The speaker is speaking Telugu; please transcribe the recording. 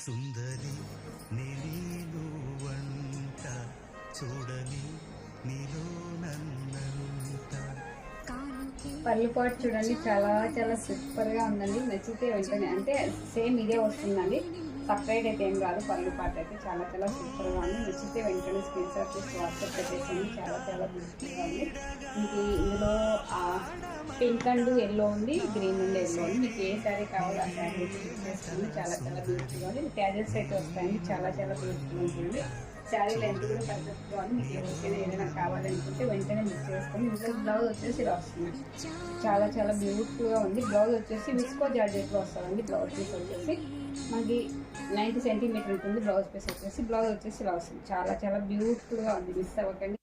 సుందరి నీలో వంట చూడని నీలో నన్నంట. పళ్ళుపాటు చూడండి, చాలా చాలా సూపర్గా ఉందండి. నచ్చితే వెంటనే అంటే సేమ్ ఇదే వస్తుందండి, సపరేట్ అయితే ఏం కాదు. పళ్ళుపాటు అయితే చాలా చాలా సూపర్గా ఉంది. నచ్చితే వెంటనే స్క్రీన్ షాట్ చేసి వాట్సాప్ పెట్టేసండి. చాలా చాలా బ్యూటిఫుల్గా ఉంది. మీకు ఇందులో పింక్ అండ్ ఎల్లో ఉంది, గ్రీన్ అండ్ ఎల్లో ఉంది. మీకు ఏ శారీ కావాలో ఆ శారీ చేసుకోండి. చాలా చాలా బ్యూటిఫుల్గా ఉంది. ట్యాజెస్ అయితే వస్తాయండి, చాలా చాలా బ్యూటిఫుల్ ఉంటుంది. శారీ లెంత్ కూడా పర్ఫెక్ట్గా ఉంది. మీకు ఎవరికైనా ఏదైనా కావాలనుకుంటే వెంటనే బుక్ చేసుకొని. ఇందులో బ్లౌజ్ వచ్చేసి ఇలా వస్తుంది, చాలా చాలా బ్యూటిఫుల్గా ఉంది. బ్లౌజ్ వచ్చేసి విస్కో జార్జెట్లో వస్తుందండి. బ్లౌజ్ పీస్ వచ్చేసి మనకి 90 సెంటీమీటర్ ఉంటుంది. బ్లౌజ్ పీస్ వచ్చేసి ఇలా వస్తుంది. చాలా చాలా బ్యూటిఫుల్గా ఉంది. మిస్ అవ్వకండి.